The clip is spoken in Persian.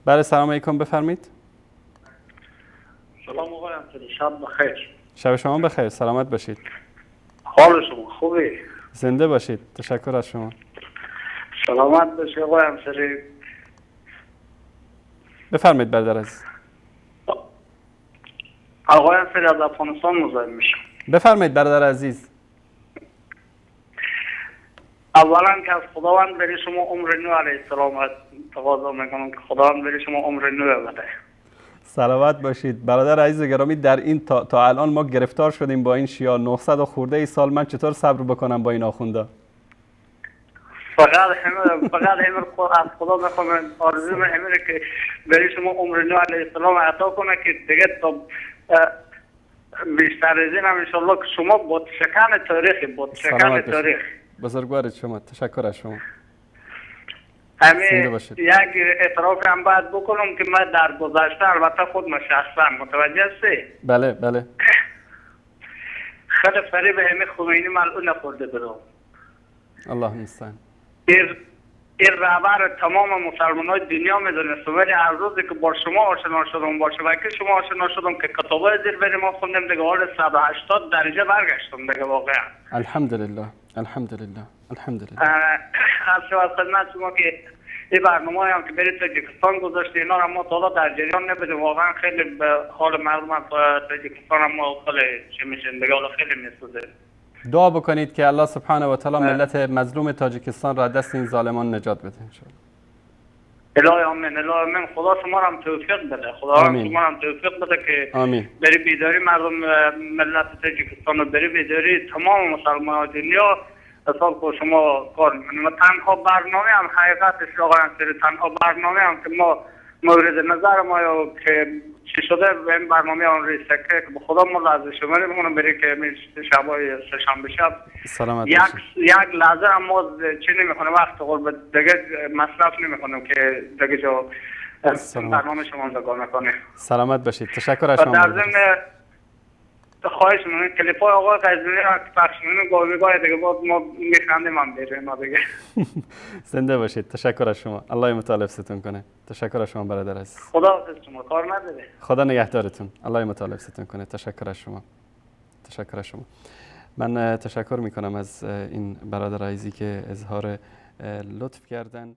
بله سلام علیکم، بفرمایید. سلام آقای امثالی، شب بخیر. شب شما بخیر، سلامت باشید. حال شما خوبه؟ زنده باشید، تشکر از شما. سلامت باشید آقای امثالی. بفرمایید برادر عزیز. آقای امثالی از افغانستان مزاحم میشم. بفرمایید برادر عزیز. اولا که از خداوند برای شما عمر نو علیه السلام تقاضا میکنم که خداوند برای شما عمر نو بده. سلامت باشید برادر عزیز گرامی. در این تا الان ما گرفتار شدیم با این شیعه 900 و خورده ای سال. من چطور صبر بکنم با این آخونده؟ فقط همین از خدا میخوام آرزو همینه که برای شما عمر نو علیه السلام عطا کنه که دیگه تا بیشتر از این هم انشالله که شما بودشکن تاریخ. بزرگوارید شما، تشکر از شما. همین یک اعتراف هم باید بکنم که من در گذشته البته خود شخصا متوجه هستی؟ بله خیلی فریب همین خمینی ملعون خورده برام. الله المستعان. این رهبر تمام مسلمان های دنیا میدونست، ولی از روزی که با شما آشنا شدم، با شبکه شما آشنا شدم که کتابای زیر بریم ما خوندیم دیگه حال 180 درجه برگشتم دیگه واقعا. الحمدلله. از خدمت شما که این برنامه هم که برید تاجیکستان گذاشته اینا هم ما تا در جریان نبودیم، واقعا خیلی به حال مردم تاجیکستان هم ما خیلی چه میشن دیگه حالا خیلی میسوزه. دعا بکنید که الله سبحانه و تعالی ملت مظلوم تاجیکستان را دست این ظالمان نجات بده ان شاء الله. الهی آمین. خدا شما را هم توفیق بده. خدا شما را هم توفیق بده که بری بیداری مردم ملت تاجیکستان و بری بیداری تمام مسلمان دنیا. حساب کو شما کار میکنیم. تنها برنامه هم حقیقتش آقای امثالی، تنها برنامه هم که ما مورد نظر ما که چی شده به این برنامه آن رئیس که به خدا ما لحظه شما نمیمونم بری که شبای سه‌شنبه شب یک لحظه هم ما چی نمیکنه وقت قرب دیگه مصرف نمیکنیم که دیگه جا برنامه شما نگاه نکنه. سلامت باشید، تشکر از شما. در ضمن خواهش می‌کنم کلیپ‌های آقای قزوینی را که پخش می‌کنیم گاهی دیگه ما می‌خندیم هم بیرون ما دیگه. زنده باشید، تشکر از شما. الله متعال ستون کنه. تشکر از شما برادر عزیز. خدا حافظ شما، کار نداره. خدا نگهدارتون. الله متعال ستون کنه. تشکر از شما. من تشکر می‌کنم از این برادر عزیزی که اظهار لطف کردن.